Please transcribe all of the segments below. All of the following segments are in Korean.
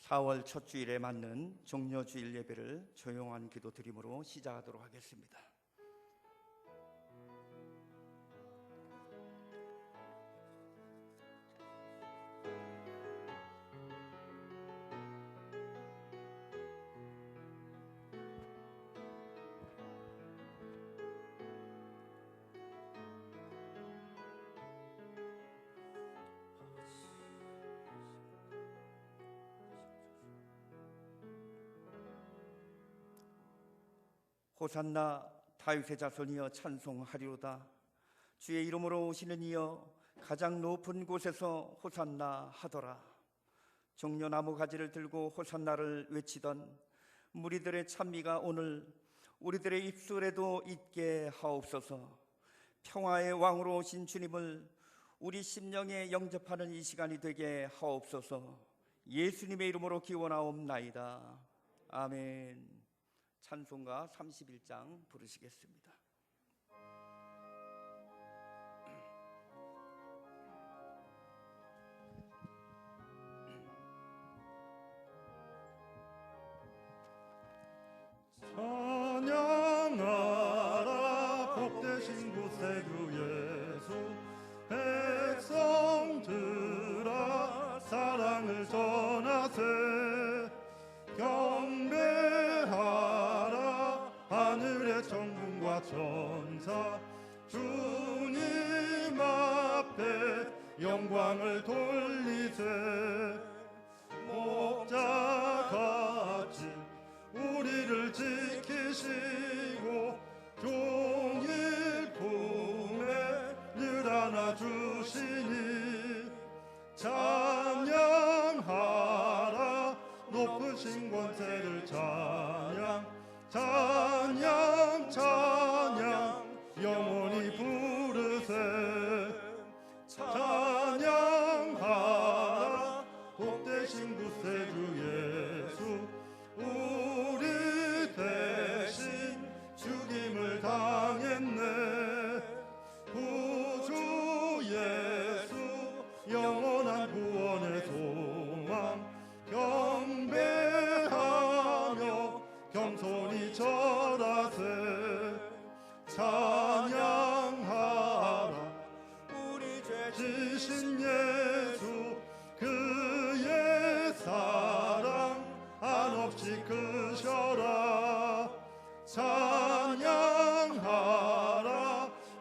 4월 첫 주일에 맞는 종려주일 예배를 조용한 기도 드림으로 시작하도록 하겠습니다. 호산나 다윗의 자손이여 찬송하리로다. 주의 이름으로 오시는 이여 가장 높은 곳에서 호산나 하더라. 종려나무 가지를 들고 호산나를 외치던 무리들의 찬미가 오늘 우리들의 입술에도 있게 하옵소서. 평화의 왕으로 오신 주님을 우리 심령에 영접하는 이 시간이 되게 하옵소서. 예수님의 이름으로 기원하옵나이다. 아멘. 찬송가 31장 부르시겠습니다. 찬양하라 복되신 곳에 주 예수, 백성들아 사랑을 전하세. 경배하라 하늘의 천군과 천사, 주님 앞에 영광을 돌리세. 목자같이 우리를 지키시고 종일 품에 늘 안아주시니, 찬양하라 높으신 권세를 찬양, 찬양 찬양 영원히 부르세. 찬양하라 복되신 구세 주 예수, 우리 대신 죽임을 당했네. 구주 예수 영원한 구원의 소망, 경배하며 겸손히 절하세. 찬양하라 우리 죄 지신 예수, 그의 사랑 한없이 크셔라. 찬양하라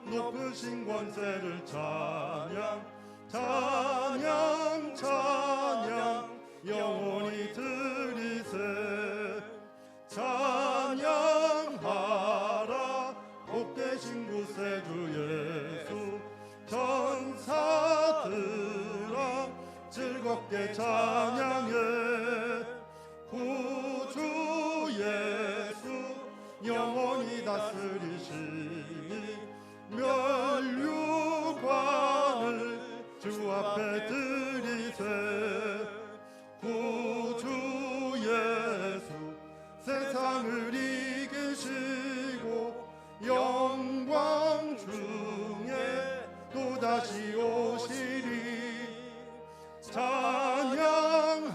높으신 권세를 찬양, 찬양 찬양 영원히 드리세. 찬양하라 복되신 구세 주 예수, 천사들아 즐겁게 찬양해. 구주 예수 영원히 다스리시니, 면류관을 주 앞에 드리세. 구주 예수 세상을 이기시고 영광 중에 또다시 오시리. 찬양하라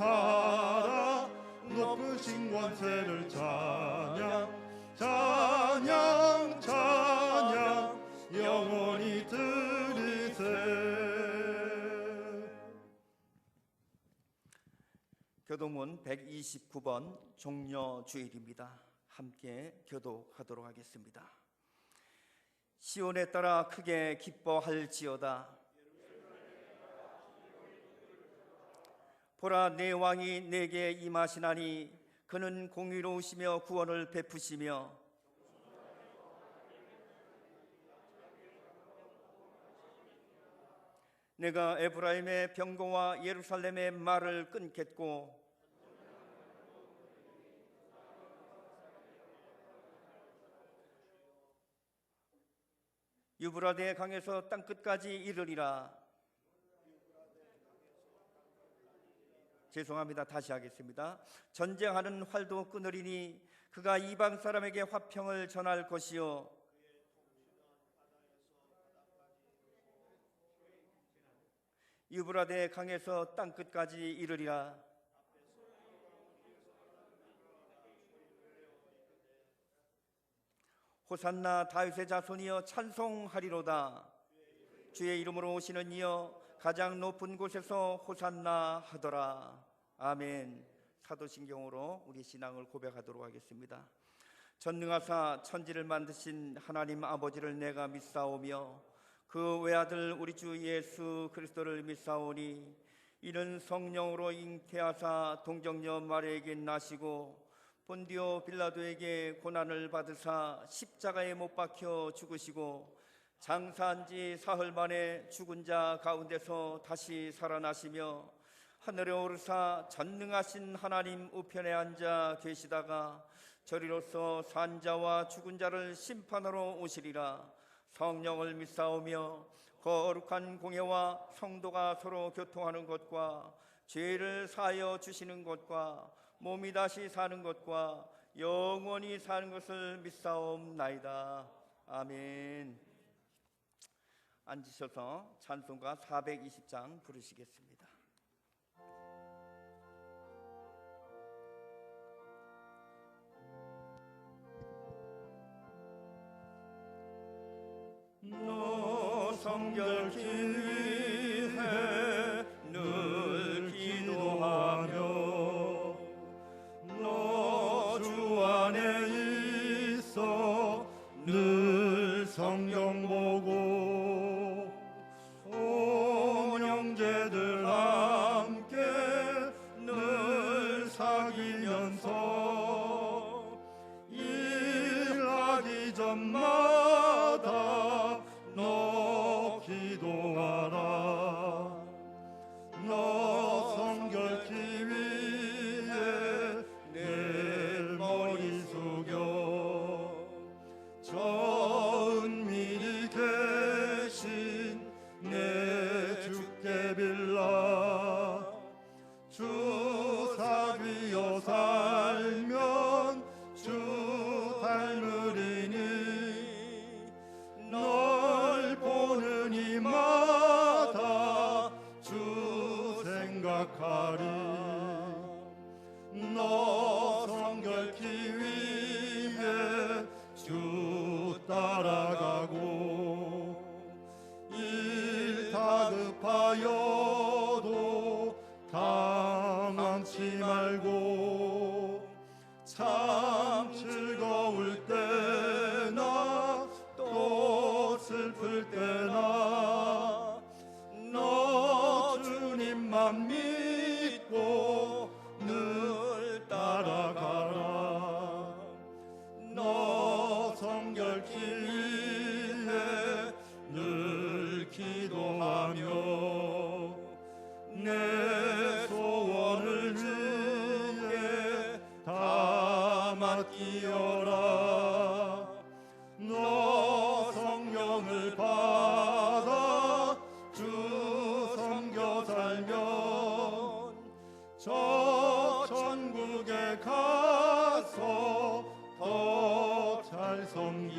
높으신 권세를 찬양, 찬양 찬양 영원히 드리세. 교도문 129번 종려주일입니다. 함께 교독하도록 하겠습니다. 시온에 따라 크게 기뻐할지어다. 보라, 내 왕이 내게 임하시나니 그는 공의로우시며 구원을 베푸시며 내가 에브라임의 병거와 예루살렘의 말을 끊겠고 유브라데 강에서 땅끝까지 이르리라. 죄송합니다. 다시 하겠습니다. 전쟁하는 활도 끊으리니 그가 이방 사람에게 화평을 전할 것이요 유브라데 강에서 땅끝까지 이르리라. 호산나 다윗의 자손이여 찬송하리로다. 주의 이름으로 오시는 이여 가장 높은 곳에서 호산나 하더라. 아멘. 사도신경으로 우리 신앙을 고백하도록 하겠습니다. 전능하사 천지를 만드신 하나님 아버지를 내가 믿사오며 그 외아들 우리 주 예수 그리스도를 믿사오니 이는 성령으로 잉태하사 동정녀 마리아에게 나시고 본디오 빌라도에게 고난을 받으사 십자가에 못 박혀 죽으시고 장사한 지 사흘 만에 죽은 자 가운데서 다시 살아나시며 하늘에 오르사 전능하신 하나님 우편에 앉아 계시다가 저리로서 산자와 죽은 자를 심판하러 오시리라. 성령을 믿사오며 거룩한 공예와 성도가 서로 교통하는 것과 죄를 사하여 주시는 것과 몸이 다시 사는 것과 영원히 사는 것을 믿사옵나이다. 아멘. 앉으셔서 찬송가 420장 부르시겠습니다. 너 성결케 위해 늘 기도하며 너 주 안에 있어 늘 성경 보고 온 형제들 함께 늘 사귀면서 일하기 전마다 너 기도하라. 너 성결케 위해 내 머리 숙여 저 은밀히 계신 내 주께 빌라. 주 사귀어 살면 주 닮으리니 널 보는 이마다 주 생각하리. 너 성결케 위해 주 따라가고 일 다급하여도 당황치 말고 참 즐거울 때나 또 슬플 때나 너 주님만 믿고 늘 따라가라. 너 성결케 위해 늘 기도하며 내 소원을 주께 다 맡기어라. 너 성령을 받아 주 섬겨 살면 저 천국에 가서 더 잘 섬기리.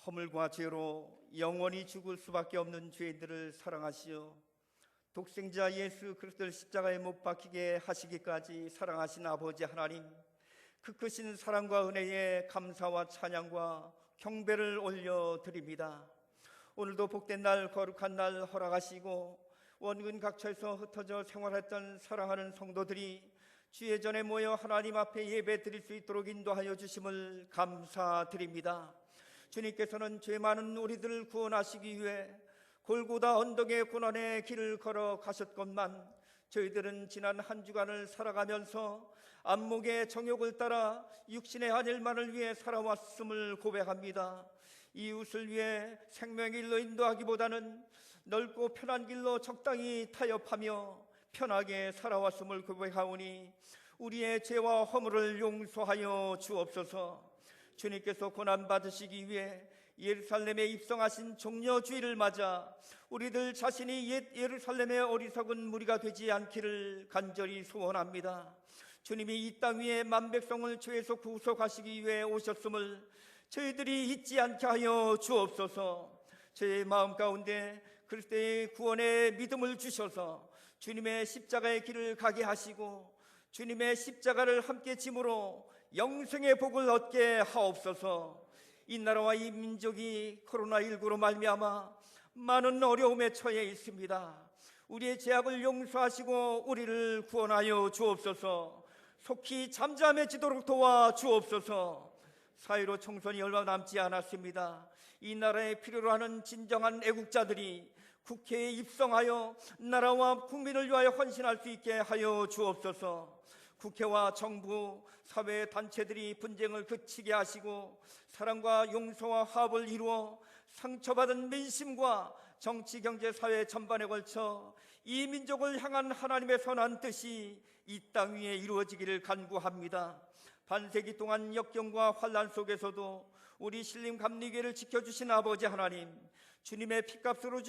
허물과 죄로 영원히 죽을 수밖에 없는 죄인들을 사랑하시어 독생자 예수 그리스도를 십자가에 못 박히게 하시기까지 사랑하신 아버지 하나님, 그 크신 사랑과 은혜에 감사와 찬양과 경배를 올려드립니다. 오늘도 복된 날, 거룩한 날 허락하시고 원근 각처에서 흩어져 생활했던 사랑하는 성도들이 주의 전에 모여 하나님 앞에 예배 드릴 수 있도록 인도하여 주심을 감사드립니다. 주님께서는 죄 많은 우리들을 구원하시기 위해 골고다 언덕의 고난의 길을 걸어 가셨건만 저희들은 지난 한 주간을 살아가면서 안목의 정욕을 따라 육신의 한일만을 위해 살아왔음을 고백합니다. 이웃을 위해 생명의 길로 인도하기보다는 넓고 편한 길로 적당히 타협하며 편하게 살아왔음을 고백하오니 우리의 죄와 허물을 용서하여 주옵소서. 주님께서 고난받으시기 위해 예루살렘에 입성하신 종려주일을 맞아 우리들 자신이 옛 예루살렘의 어리석은 무리가 되지 않기를 간절히 소원합니다. 주님이 이 땅 위에 만백성을 죄에서 구속하시기 위해 오셨음을 저희들이 잊지 않게 하여 주옵소서. 저의 마음 가운데 그리스도의 구원의 믿음을 주셔서 주님의 십자가의 길을 가게 하시고 주님의 십자가를 함께 짐으로 영생의 복을 얻게 하옵소서. 이 나라와 이 민족이 코로나19로 말미암아 많은 어려움에 처해 있습니다. 우리의 죄악을 용서하시고 우리를 구원하여 주옵소서. 속히 잠잠해지도록 도와 주옵소서. 사회로 총선이 얼마 남지 않았습니다. 이 나라에 필요로 하는 진정한 애국자들이 국회에 입성하여 나라와 국민을 위하여 헌신할 수 있게 하여 주옵소서. 국회와 정부, 사회 단체들이 분쟁을 그치게 하시고 사랑과 용서와 화합을 이루어 상처받은 민심과 정치, 경제, 사회 전반에 걸쳐 이 민족을 향한 하나님의 선한 뜻이 이 땅 위에 이루어지기를 간구합니다. 반세기 동안 역경과 환난 속에서도 우리 신림 감리교회를 지켜주신 아버지 하나님, 주님의 피값으로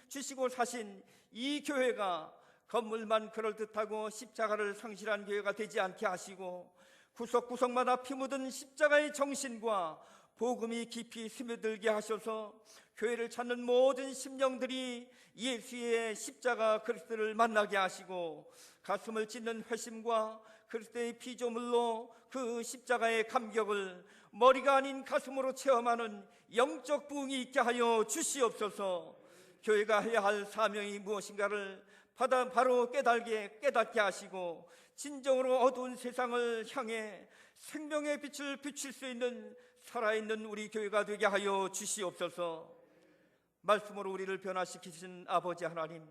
주시고 사신 이 교회가 건물만 그럴듯하고 십자가를 상실한 교회가 되지 않게 하시고 구석구석마다 피 묻은 십자가의 정신과 복음이 깊이 스며들게 하셔서 교회를 찾는 모든 심령들이 예수의 십자가 그리스도를 만나게 하시고 가슴을 찢는 회심과 그리스도의 피조물로 그 십자가의 감격을 머리가 아닌 가슴으로 체험하는 영적 부흥이 있게 하여 주시옵소서. 교회가 해야 할 사명이 무엇인가를 바로 깨닫게 하시고 진정으로 어두운 세상을 향해 생명의 빛을 비출 수 있는 살아있는 우리 교회가 되게 하여 주시옵소서. 말씀으로 우리를 변화시키신 아버지 하나님,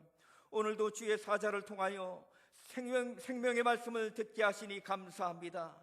오늘도 주의 사자를 통하여 생명의 말씀을 듣게 하시니 감사합니다.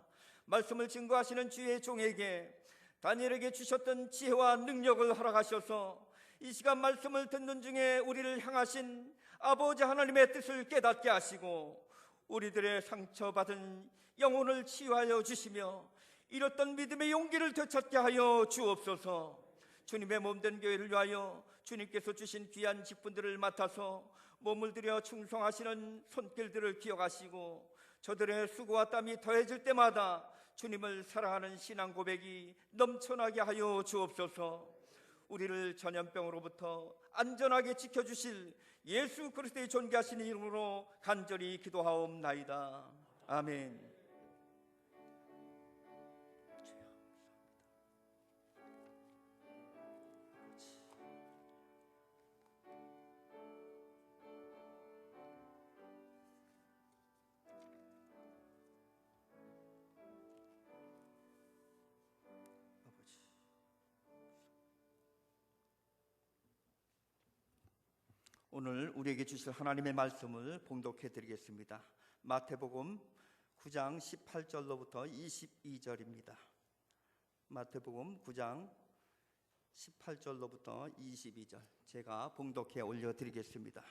말씀을 증거하시는 주의 종에게 다니엘에게 주셨던 지혜와 능력을 허락하셔서 이 시간 말씀을 듣는 중에 우리를 향하신 아버지 하나님의 뜻을 깨닫게 하시고 우리들의 상처받은 영혼을 치유하여 주시며 잃었던 믿음의 용기를 되찾게 하여 주옵소서. 주님의 몸된 교회를 위하여 주님께서 주신 귀한 직분들을 맡아서 몸을 들여 충성하시는 손길들을 기억하시고 저들의 수고와 땀이 더해질 때마다 주님을 사랑하는 신앙 고백이 넘쳐나게 하여 주옵소서. 우리를 전염병으로부터 안전하게 지켜주실 예수 그리스도의 존귀하신 이름으로 간절히 기도하옵나이다. 아멘. 오늘 우리에게 주실 하나님의 말씀을 봉독해 드리겠습니다. 마태복음 9장 18절로부터 22절입니다. 마태복음 9장 18절로부터 22절 제가 봉독해 올려드리겠습니다.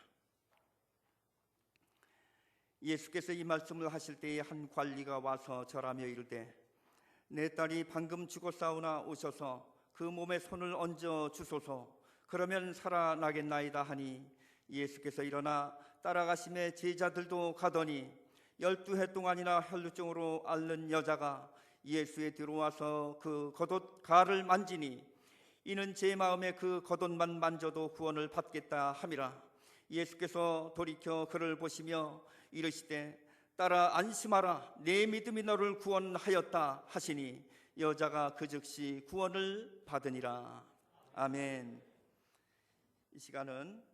예수께서 이 말씀을 하실 때에 한 관리가 와서 절하며 이르되 내 딸이 방금 죽었사오나 오셔서 그 몸에 손을 얹어 주소서. 그러면 살아나겠나이다 하니 예수께서 일어나 따라가심에 제자들도 가더니 12해 동안이나 혈루증으로 앓는 여자가 예수에 들어와서 그 겉옷 가를 만지니 이는 제 마음에 그 겉옷만 만져도 구원을 받겠다 함이라. 예수께서 돌이켜 그를 보시며 이르시되 딸아 안심하라, 내 믿음이 너를 구원하였다 하시니 여자가 그 즉시 구원을 받으니라. 아멘. 이 시간은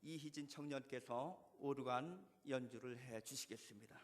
이희진 청년께서 오르간 연주를 해 주시겠습니다.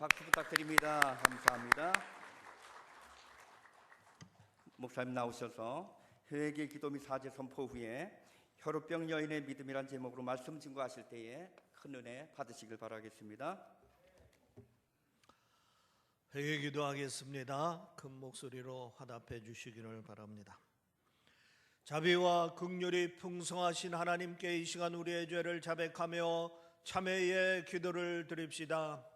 박수 부탁드립니다. 감사합니다. 목사님 나오셔서 회개 기도 및 사죄 선포 후에 혈우병 여인의 믿음이란 제목으로 말씀 증거하실 때에 큰 은혜 받으시길 바라겠습니다. 회개 기도하겠습니다. 큰 목소리로 화답해 주시기를 바랍니다. 자비와 긍휼이 풍성하신 하나님께 이 시간 우리의 죄를 자백하며 참회의 기도를 드립시다.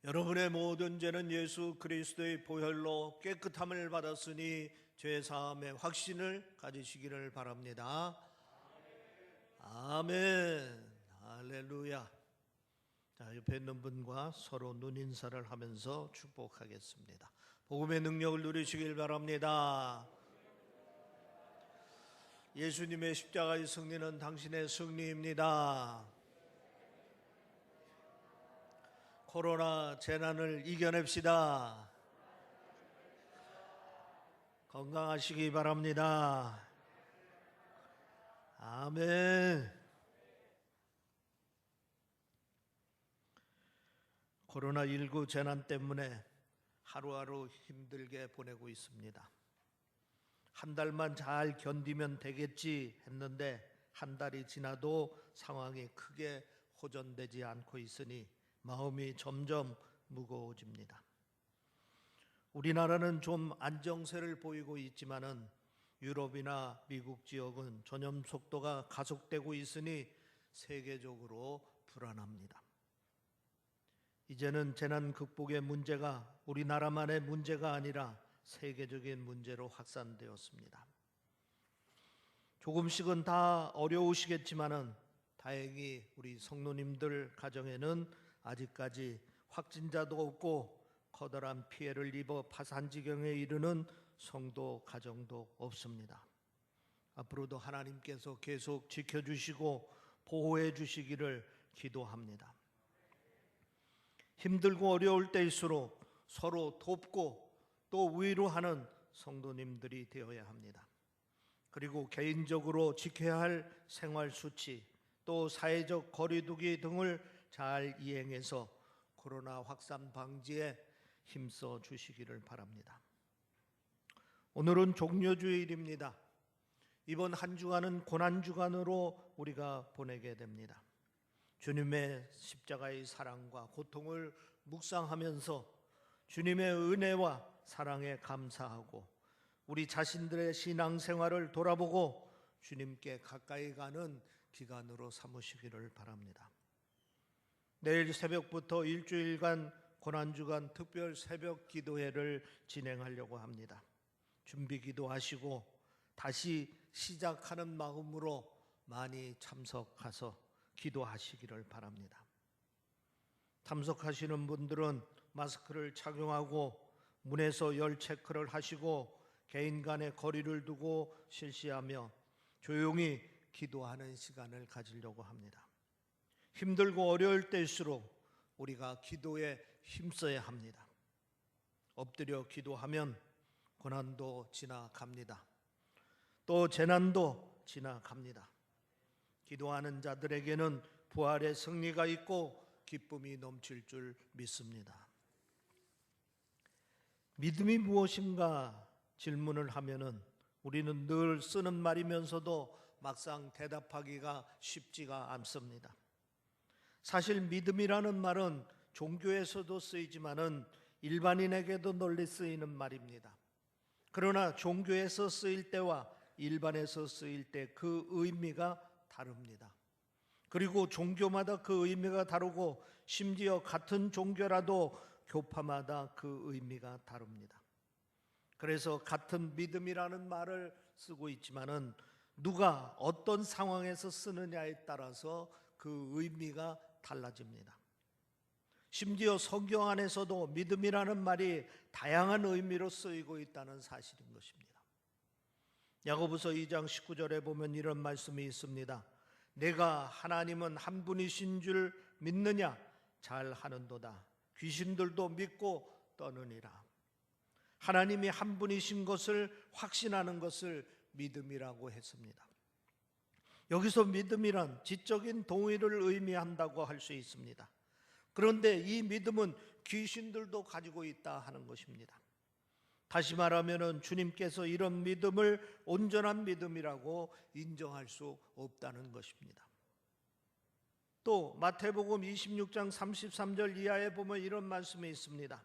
여러분의 모든 죄는 예수 그리스도의 보혈로 깨끗함을 받았으니 죄 사함의 확신을 가지시기를 바랍니다. 아멘. 할렐루야. 자, 옆에 있는 분과 서로 눈인사를 하면서 축복하겠습니다. 복음의 능력을 누리시길 바랍니다. 예수님의 십자가의 승리는 당신의 승리입니다. 코로나 재난을 이겨냅시다. 건강하시기 바랍니다. 아멘. 코로나19 재난 때문에 하루하루 힘들게 보내고 있습니다. 한 달만 잘 견디면 되겠지 했는데 한 달이 지나도 상황이 크게 호전되지 않고 있으니 마음이 점점 무거워집니다. 우리나라는 좀 안정세를 보이고 있지만은 유럽이나 미국 지역은 전염 속도가 가속되고 있으니 세계적으로 불안합니다. 이제는 재난 극복의 문제가 우리나라만의 문제가 아니라 세계적인 문제로 확산되었습니다. 조금씩은 다 어려우시겠지만은 다행히 우리 성도님들 가정에는 아직까지 확진자도 없고 커다란 피해를 입어 파산지경에 이르는 성도 가정도 없습니다. 앞으로도 하나님께서 계속 지켜주시고 보호해 주시기를 기도합니다. 힘들고 어려울 때일수록 서로 돕고 또 위로하는 성도님들이 되어야 합니다. 그리고 개인적으로 지켜야 할 생활 수치 또 사회적 거리두기 등을 잘 이행해서 코로나 확산 방지에 힘써 주시기를 바랍니다. 오늘은 종려주일입니다. 이번 한 주간은 고난주간으로 우리가 보내게 됩니다. 주님의 십자가의 사랑과 고통을 묵상하면서 주님의 은혜와 사랑에 감사하고 우리 자신들의 신앙생활을 돌아보고 주님께 가까이 가는 기간으로 삼으시기를 바랍니다. 내일 새벽부터 일주일간 고난주간 특별 새벽 기도회를 진행하려고 합니다. 준비 기도하시고 다시 시작하는 마음으로 많이 참석해서 기도하시기를 바랍니다. 참석하시는 분들은 마스크를 착용하고 문에서 열 체크를 하시고 개인 간의 거리를 두고 실시하며 조용히 기도하는 시간을 가지려고 합니다. 힘들고 어려울 때일수록 우리가 기도에 힘써야 합니다. 엎드려 기도하면 고난도 지나갑니다. 또 재난도 지나갑니다. 기도하는 자들에게는 부활의 승리가 있고 기쁨이 넘칠 줄 믿습니다. 믿음이 무엇인가 질문을 하면은 우리는 늘 쓰는 말이면서도 막상 대답하기가 쉽지가 않습니다. 사실 믿음이라는 말은 종교에서도 쓰이지만은 일반인에게도 널리 쓰이는 말입니다. 그러나 종교에서 쓰일 때와 일반에서 쓰일 때 그 의미가 다릅니다. 그리고 종교마다 그 의미가 다르고 심지어 같은 종교라도 교파마다 그 의미가 다릅니다. 그래서 같은 믿음이라는 말을 쓰고 있지만은 누가 어떤 상황에서 쓰느냐에 따라서 그 의미가 달라집니다. 심지어 성경 안에서도 믿음이라는 말이 다양한 의미로 쓰이고 있다는 사실인 것입니다. 야고보서 2장 19절에 보면 이런 말씀이 있습니다. 내가 하나님은 한 분이신 줄 믿느냐? 잘 하는도다. 귀신들도 믿고 떠느니라. 하나님이 한 분이신 것을 확신하는 것을 믿음이라고 했습니다. 여기서 믿음이란 지적인 동의를 의미한다고 할 수 있습니다. 그런데 이 믿음은 귀신들도 가지고 있다 하는 것입니다. 다시 말하면 주님께서 이런 믿음을 온전한 믿음이라고 인정할 수 없다는 것입니다. 또 마태복음 26장 33절 이하에 보면 이런 말씀이 있습니다.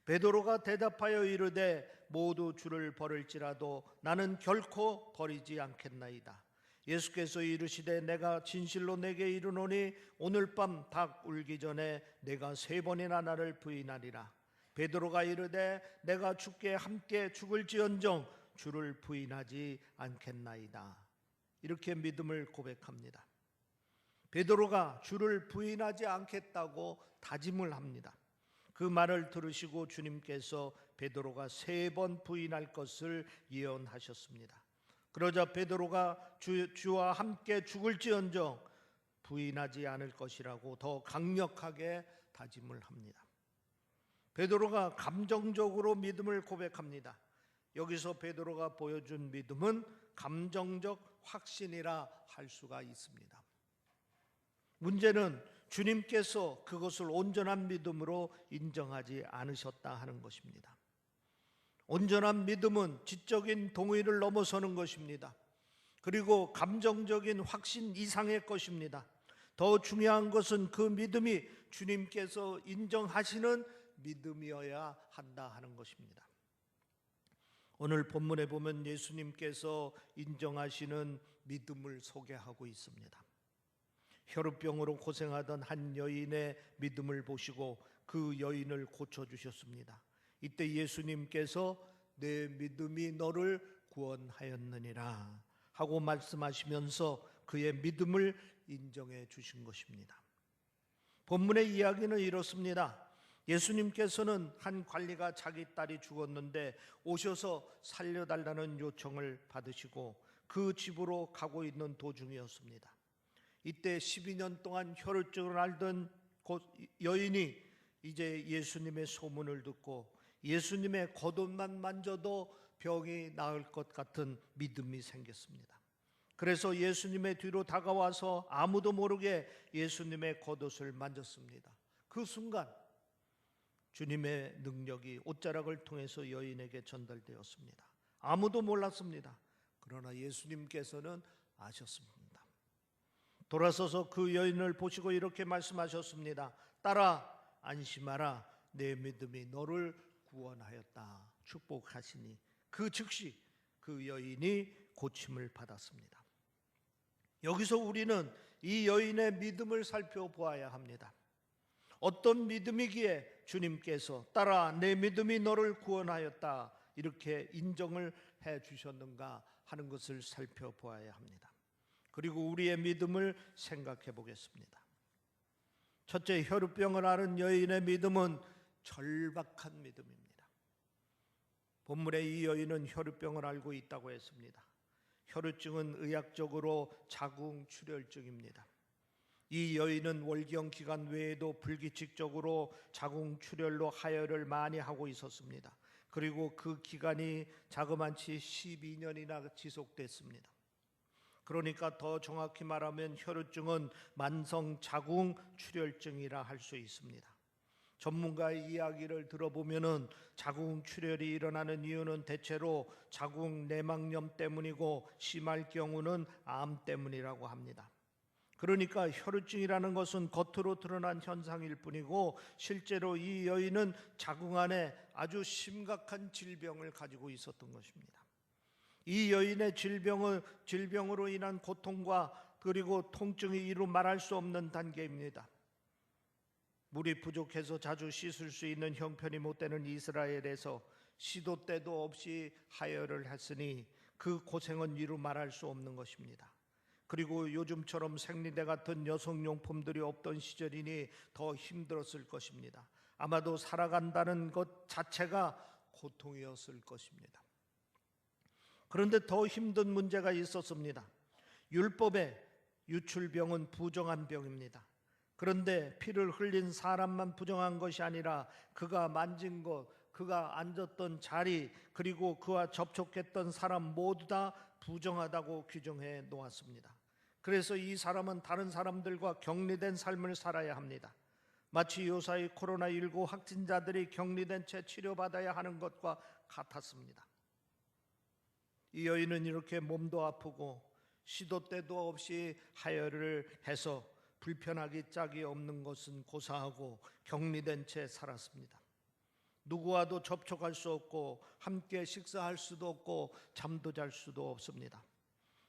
베드로가 대답하여 이르되 모두 주를 버릴지라도 나는 결코 버리지 않겠나이다. 예수께서 이르시되 내가 진실로 내게 이르노니 오늘 밤 닭 울기 전에 내가 3번이나 나를 부인하리라. 베드로가 이르되 내가 주께 함께 죽을지언정 주를 부인하지 않겠나이다. 이렇게 믿음을 고백합니다. 베드로가 주를 부인하지 않겠다고 다짐을 합니다. 그 말을 들으시고 주님께서 베드로가 3번 부인할 것을 예언하셨습니다. 그러자 베드로가 주와 함께 죽을지언정 부인하지 않을 것이라고 더 강력하게 다짐을 합니다. 베드로가 감정적으로 믿음을 고백합니다. 여기서 베드로가 보여준 믿음은 감정적 확신이라 할 수가 있습니다. 문제는 주님께서 그것을 온전한 믿음으로 인정하지 않으셨다 하는 것입니다. 온전한 믿음은 지적인 동의를 넘어서는 것입니다. 그리고 감정적인 확신 이상의 것입니다. 더 중요한 것은 그 믿음이 주님께서 인정하시는 믿음이어야 한다 하는 것입니다. 오늘 본문에 보면 예수님께서 인정하시는 믿음을 소개하고 있습니다. 혈우병으로 고생하던 한 여인의 믿음을 보시고 그 여인을 고쳐주셨습니다. 이때 예수님께서 내 믿음이 너를 구원하였느니라 하고 말씀하시면서 그의 믿음을 인정해 주신 것입니다. 본문의 이야기는 이렇습니다. 예수님께서는 한 관리가 자기 딸이 죽었는데 오셔서 살려달라는 요청을 받으시고 그 집으로 가고 있는 도중이었습니다. 이때 12년 동안 혈우증을 앓던 여인이 이제 예수님의 소문을 듣고 예수님의 겉옷만 만져도 병이 나을 것 같은 믿음이 생겼습니다. 그래서 예수님의 뒤로 다가와서 아무도 모르게 예수님의 겉옷을 만졌습니다. 그 순간 주님의 능력이 옷자락을 통해서 여인에게 전달되었습니다. 아무도 몰랐습니다. 그러나 예수님께서는 아셨습니다. 돌아서서 그 여인을 보시고 이렇게 말씀하셨습니다. 딸아 안심하라, 내 믿음이 너를 구원하였다. 축복하시니 그 즉시 그 여인이 고침을 받았습니다. 여기서 우리는 이 여인의 믿음을 살펴보아야 합니다. 어떤 믿음이기에 주님께서 딸아 내 믿음이 너를 구원하였다 이렇게 인정을 해 주셨는가 하는 것을 살펴보아야 합니다. 그리고 우리의 믿음을 생각해 보겠습니다. 첫째, 혈우병을 앓은 여인의 믿음은 절박한 믿음입니다. 본문에 이 여인은 혈우병을 앓고 있다고 했습니다. 혈우증은 의학적으로 자궁출혈증입니다. 이 여인은 월경 기간 외에도 불규칙적으로 자궁출혈로 하혈을 많이 하고 있었습니다. 그리고 그 기간이 자그만치 12년이나 지속됐습니다. 그러니까 더 정확히 말하면 혈우증은 만성 자궁출혈증이라 할 수 있습니다. 전문가의 이야기를 들어보면은 자궁출혈이 일어나는 이유는 대체로 자궁 내막염 때문이고 심할 경우는 암 때문이라고 합니다. 그러니까 혈우증이라는 것은 겉으로 드러난 현상일 뿐이고 실제로 이 여인은 자궁 안에 아주 심각한 질병을 가지고 있었던 것입니다. 이 여인의 질병으로 인한 고통과 그리고 통증이 이루 말할 수 없는 단계입니다. 물이 부족해서 자주 씻을 수 있는 형편이 못 되는 이스라엘에서 시도 때도 없이 하혈을 했으니 그 고생은 이루 말할 수 없는 것입니다. 그리고 요즘처럼 생리대 같은 여성용품들이 없던 시절이니 더 힘들었을 것입니다. 아마도 살아간다는 것 자체가 고통이었을 것입니다. 그런데 더 힘든 문제가 있었습니다. 율법에 유출병은 부정한 병입니다. 그런데 피를 흘린 사람만 부정한 것이 아니라 그가 만진 것, 그가 앉았던 자리, 그리고 그와 접촉했던 사람 모두 다 부정하다고 규정해 놓았습니다. 그래서 이 사람은 다른 사람들과 격리된 삶을 살아야 합니다. 마치 요사이 코로나19 확진자들이 격리된 채 치료받아야 하는 것과 같았습니다. 이 여인은 이렇게 몸도 아프고 시도 때도 없이 하혈을 해서 불편하기 짝이 없는 것은 고사하고 격리된 채 살았습니다. 누구와도 접촉할 수 없고 함께 식사할 수도 없고 잠도 잘 수도 없습니다.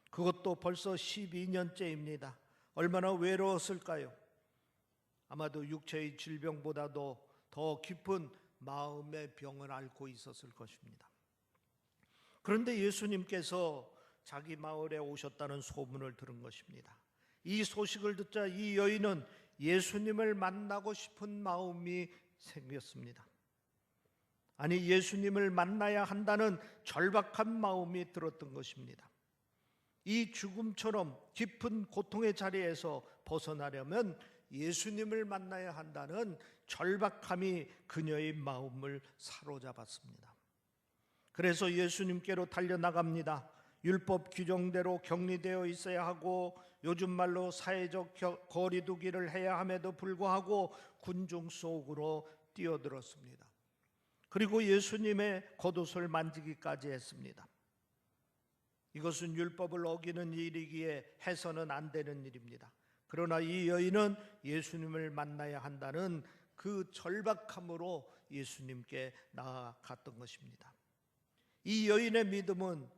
그것도 벌써 12년째입니다. 얼마나 외로웠을까요? 아마도 육체의 질병보다도 더 깊은 마음의 병을 앓고 있었을 것입니다. 그런데 예수님께서 자기 마을에 오셨다는 소문을 들은 것입니다. 이 소식을 듣자 이 여인은 예수님을 만나고 싶은 마음이 생겼습니다. 아니, 예수님을 만나야 한다는 절박한 마음이 들었던 것입니다. 이 죽음처럼 깊은 고통의 자리에서 벗어나려면 예수님을 만나야 한다는 절박함이 그녀의 마음을 사로잡았습니다. 그래서 예수님께로 달려나갑니다. 율법 규정대로 격리되어 있어야 하고 요즘 말로 사회적 거리두기를 해야 함에도 불구하고 군중 속으로 뛰어들었습니다. 그리고 예수님의 겉옷을 만지기까지 했습니다. 이것은 율법을 어기는 일이기에 해서는 안 되는 일입니다. 그러나 이 여인은 예수님을 만나야 한다는 그 절박함으로 예수님께 나아갔던 것입니다. 이 여인의 믿음은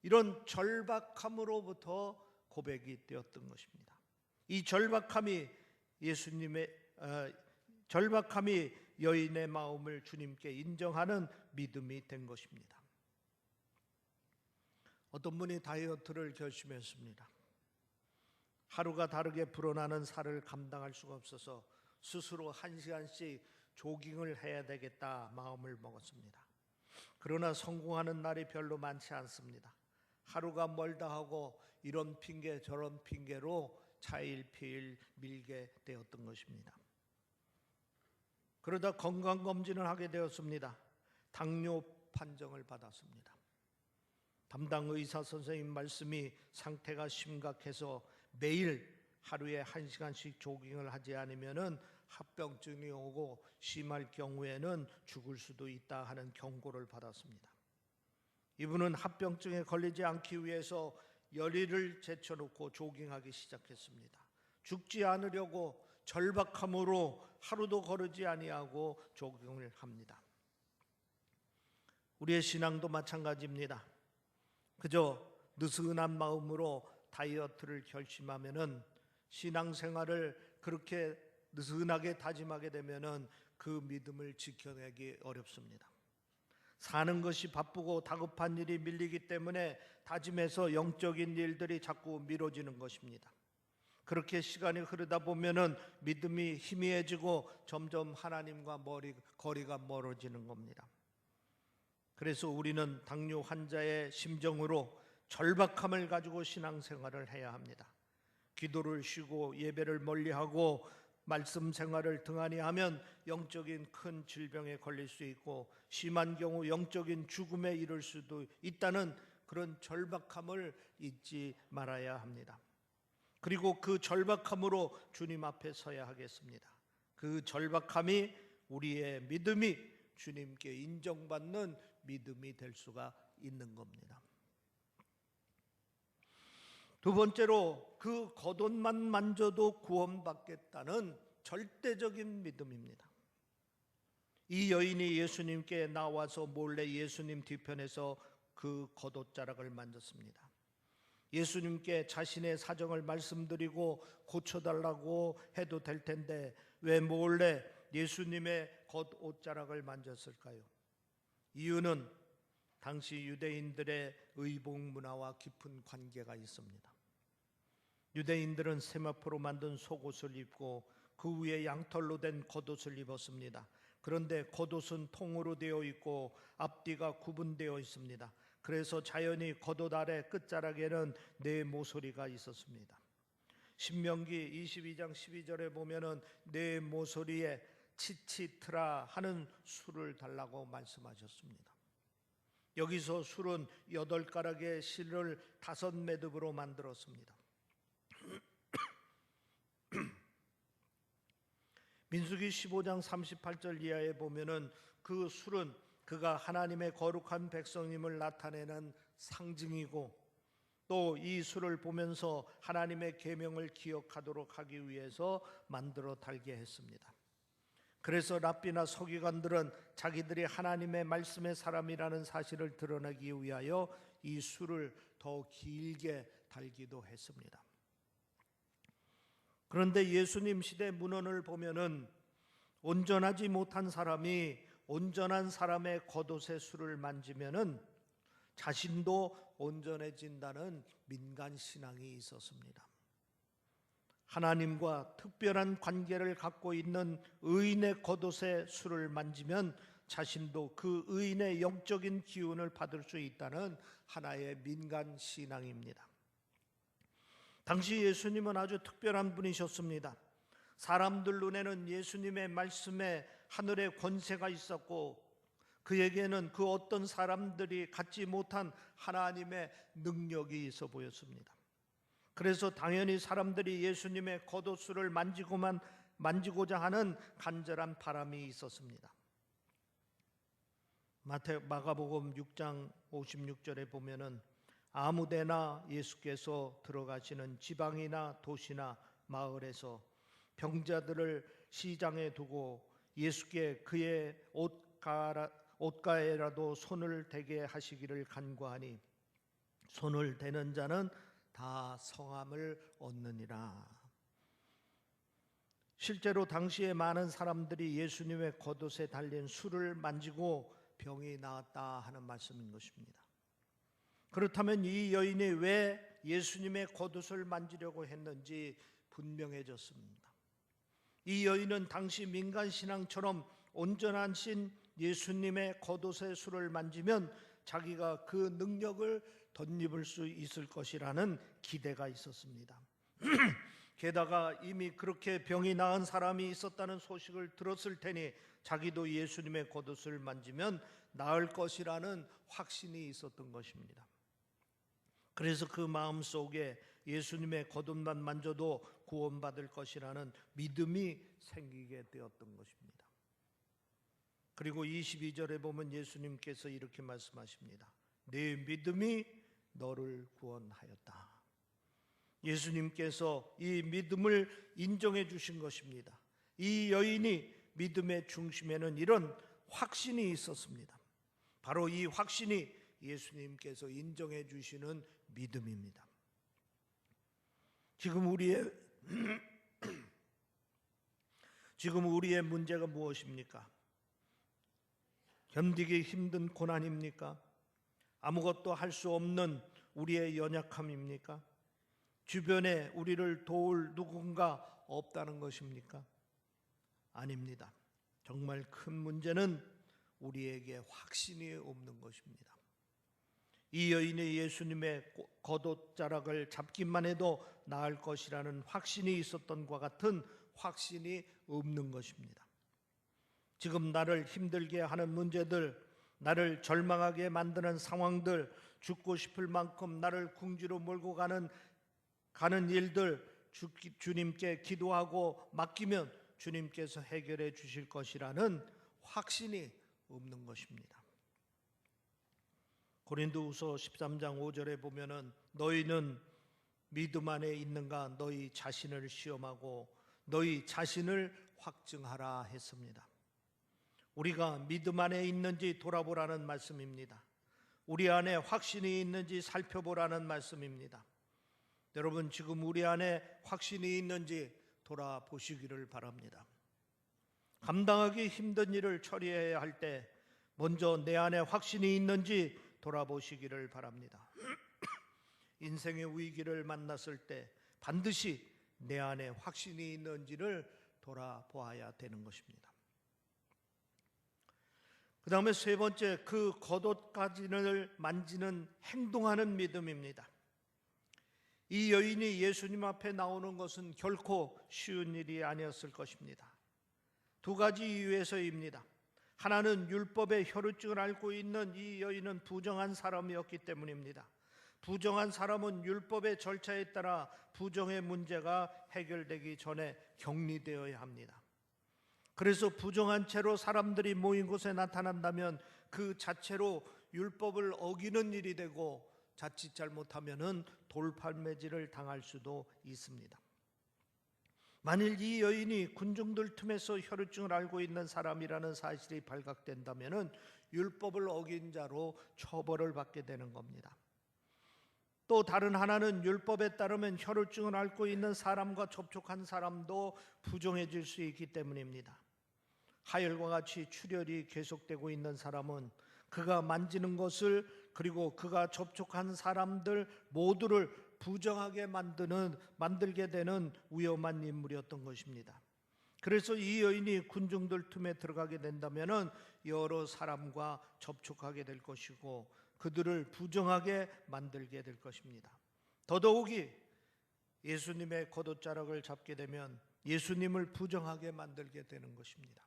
이런 절박함으로부터 고백이 되었던 것입니다. 이 절박함이 절박함이 여인의 마음을 주님께 인정하는 믿음이 된 것입니다. 어떤 분이 다이어트를 결심했습니다. 하루가 다르게 불어나는 살을 감당할 수가 없어서 스스로 1시간씩 조깅을 해야 되겠다 마음을 먹었습니다. 그러나 성공하는 날이 별로 많지 않습니다. 하루가 멀다 하고 이런 핑계 저런 핑계로 차일피일 밀게 되었던 것입니다. 그러다 건강검진을 하게 되었습니다. 당뇨 판정을 받았습니다. 담당 의사 선생님 말씀이 상태가 심각해서 매일 하루에 1시간씩 조깅을 하지 않으면 합병증이 오고 심할 경우에는 죽을 수도 있다 하는 경고를 받았습니다. 이분은 합병증에 걸리지 않기 위해서 열의를 제쳐놓고 조깅하기 시작했습니다. 죽지 않으려고 절박함으로 하루도 거르지 아니하고 조깅을 합니다. 우리의 신앙도 마찬가지입니다. 그저 느슨한 마음으로 다이어트를 결심하면은 신앙생활을 그렇게 느슨하게 다짐하게 되면은 그 믿음을 지켜내기 어렵습니다. 사는 것이 바쁘고 다급한 일이 밀리기 때문에 다짐해서 영적인 일들이 자꾸 미뤄지는 것입니다. 그렇게 시간이 흐르다 보면은 믿음이 희미해지고 점점 하나님과 거리가 멀어지는 겁니다. 그래서 우리는 당뇨 환자의 심정으로 절박함을 가지고 신앙생활을 해야 합니다. 기도를 쉬고 예배를 멀리하고 말씀 생활을 등한히 하면 영적인 큰 질병에 걸릴 수 있고 심한 경우 영적인 죽음에 이를 수도 있다는 그런 절박함을 잊지 말아야 합니다. 그리고 그 절박함으로 주님 앞에 서야 하겠습니다. 그 절박함이 우리의 믿음이 주님께 인정받는 믿음이 될 수가 있는 겁니다. 두 번째로 그 겉옷만 만져도 구원받겠다는 절대적인 믿음입니다. 이 여인이 예수님께 나와서 몰래 예수님 뒤편에서 그 겉옷자락을 만졌습니다. 예수님께 자신의 사정을 말씀드리고 고쳐달라고 해도 될 텐데 왜 몰래 예수님의 겉옷자락을 만졌을까요? 이유는 당시 유대인들의 의복 문화와 깊은 관계가 있습니다. 유대인들은 세마포로 만든 속옷을 입고 그 위에 양털로 된 겉옷을 입었습니다. 그런데 겉옷은 통으로 되어 있고 앞뒤가 구분되어 있습니다. 그래서 자연히 겉옷 아래 끝자락에는 네 모서리가 있었습니다. 신명기 22장 12절에 보면은 내 모서리에 치치트라 하는 술을 달라고 말씀하셨습니다. 여기서 술은 8가락의 실을 5매듭으로 만들었습니다. 민수기 15장 38절 이하에 보면은 그 술은 그가 하나님의 거룩한 백성임을 나타내는 상징이고, 또 이 술을 보면서 하나님의 계명을 기억하도록 하기 위해서 만들어 달게 했습니다. 그래서 랍비나 서기관들은 자기들이 하나님의 말씀의 사람이라는 사실을 드러내기 위하여 이 술을 더 길게 달기도 했습니다. 그런데 예수님 시대 문헌을 보면은 온전하지 못한 사람이 온전한 사람의 겉옷의 술을 만지면은 자신도 온전해진다는 민간 신앙이 있었습니다. 하나님과 특별한 관계를 갖고 있는 의인의 겉옷의 술을 만지면 자신도 그 의인의 영적인 기운을 받을 수 있다는 하나의 민간 신앙입니다. 당시 예수님은 아주 특별한 분이셨습니다. 사람들 눈에는 예수님의 말씀에 하늘의 권세가 있었고, 그에게는 그 어떤 사람들이 갖지 못한 하나님의 능력이 있어 보였습니다. 그래서 당연히 사람들이 예수님의 겉옷을 만지고자 하는 간절한 바람이 있었습니다. 마가복음 6장 56절에 보면은 아무데나 예수께서 들어가시는 지방이나 도시나 마을에서 병자들을 시장에 두고 예수께 그의 옷가에라도 손을 대게 하시기를 간구하니 손을 대는 자는 다 성함을 얻느니라. 실제로 당시에 많은 사람들이 예수님의 겉옷에 달린 술을 만지고 병이 나았다 하는 말씀인 것입니다. 그렇다면 이 여인이 왜 예수님의 겉옷을 만지려고 했는지 분명해졌습니다. 이 여인은 당시 민간 신앙처럼 온전하신 예수님의 겉옷의 술을 만지면 자기가 그 능력을 덧입을 수 있을 것이라는 기대가 있었습니다. 게다가 이미 그렇게 병이 나은 사람이 있었다는 소식을 들었을 테니 자기도 예수님의 겉옷을 만지면 나을 것이라는 확신이 있었던 것입니다. 그래서 그 마음속에 예수님의 겉옷만 만져도 구원받을 것이라는 믿음이 생기게 되었던 것입니다. 그리고 22절에 보면 예수님께서 이렇게 말씀하십니다. 네 믿음이 너를 구원하였다. 예수님께서 이 믿음을 인정해 주신 것입니다. 이 여인이 믿음의 중심에는 이런 확신이 있었습니다. 바로 이 확신이 예수님께서 인정해 주시는 믿음입니다. 지금 우리의 문제가 무엇입니까? 견디기 힘든 고난입니까? 아무것도 할 수 없는 우리의 연약함입니까? 주변에 우리를 도울 누군가 없다는 것입니까? 아닙니다. 정말 큰 문제는 우리에게 확신이 없는 것입니다. 이 여인이 예수님의 겉옷자락을 잡기만 해도 나을 것이라는 확신이 있었던 것과 같은 확신이 없는 것입니다. 지금 나를 힘들게 하는 문제들, 나를 절망하게 만드는 상황들, 죽고 싶을 만큼 나를 궁지로 몰고 가는 일들, 주님께 기도하고 맡기면 주님께서 해결해 주실 것이라는 확신이 없는 것입니다. 고린도후서 13장 5절에 보면은 너희는 믿음 안에 있는가 너희 자신을 시험하고 너희 자신을 확증하라 했습니다. 우리가 믿음 안에 있는지 돌아보라는 말씀입니다. 우리 안에 확신이 있는지 살펴보라는 말씀입니다. 여러분, 지금 우리 안에 확신이 있는지 돌아보시기를 바랍니다. 감당하기 힘든 일을 처리해야 할 때 먼저 내 안에 확신이 있는지 돌아보시기를 바랍니다. 인생의 위기를 만났을 때 반드시 내 안에 확신이 있는지를 돌아보아야 되는 것입니다. 그 다음에 세 번째, 그 겉옷까지를 만지는 행동하는 믿음입니다. 이 여인이 예수님 앞에 나오는 것은 결코 쉬운 일이 아니었을 것입니다. 두 가지 이유에서입니다. 하나는 율법의 혈루증을 앓고 있는 이 여인은 부정한 사람이었기 때문입니다. 부정한 사람은 율법의 절차에 따라 부정의 문제가 해결되기 전에 격리되어야 합니다. 그래서 부정한 채로 사람들이 모인 곳에 나타난다면 그 자체로 율법을 어기는 일이 되고 자칫 잘못하면은 돌팔매질을 당할 수도 있습니다. 만일 이 여인이 군중들 틈에서 혈루증을 앓고 있는 사람이라는 사실이 발각된다면은 율법을 어긴 자로 처벌을 받게 되는 겁니다. 또 다른 하나는 율법에 따르면 혈루증을 앓고 있는 사람과 접촉한 사람도 부정해질 수 있기 때문입니다. 하열과 같이 출혈이 계속되고 있는 사람은 그가 만지는 것을 그리고 그가 접촉한 사람들 모두를 부정하게 만들게 되는 위험한 인물이었던 것입니다. 그래서 이 여인이 군중들 틈에 들어가게 된다면 여러 사람과 접촉하게 될 것이고 그들을 부정하게 만들게 될 것입니다. 더더욱이 예수님의 겉옷자락을 잡게 되면 예수님을 부정하게 만들게 되는 것입니다.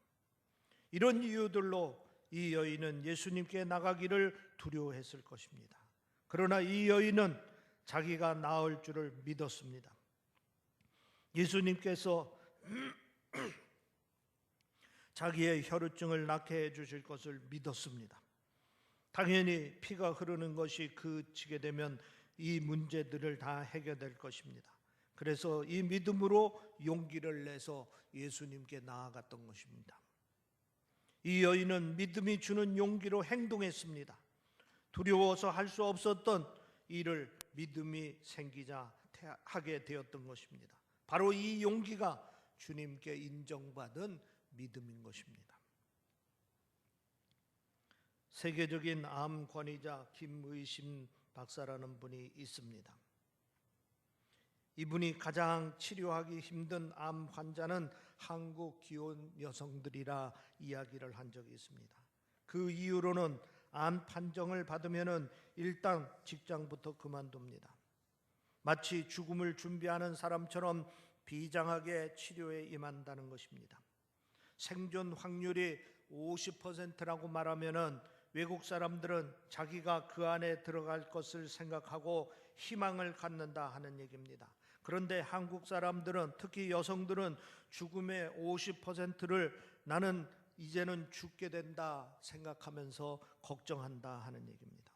이런 이유들로 이 여인은 예수님께 나가기를 두려워했을 것입니다. 그러나 이 여인은 자기가 나을 줄을 믿었습니다. 예수님께서 자기의 혈루증을 낫게 해주실 것을 믿었습니다. 당연히 피가 흐르는 것이 그치게 되면 이 문제들을 다 해결될 것입니다. 그래서 이 믿음으로 용기를 내서 예수님께 나아갔던 것입니다. 이 여인은 믿음이 주는 용기로 행동했습니다. 두려워서 할 수 없었던 일을 믿음이 생기자 하게 되었던 것입니다. 바로 이 용기가 주님께 인정받은 믿음인 것입니다. 세계적인 암 권위자 김의심 박사라는 분이 있습니다. 이분이 가장 치료하기 힘든 암 환자는 한국 기혼 여성들이라 이야기를 한 적이 있습니다. 그 이유로는 암 판정을 받으면 일단 직장부터 그만둡니다. 마치 죽음을 준비하는 사람처럼 비장하게 치료에 임한다는 것입니다. 생존 확률이 50%라고 말하면 외국 사람들은 자기가 그 안에 들어갈 것을 생각하고 희망을 갖는다 하는 얘기입니다. 그런데 한국 사람들은, 특히 여성들은 죽음의 50%를 나는 이제는 죽게 된다 생각하면서 걱정한다 하는 얘기입니다.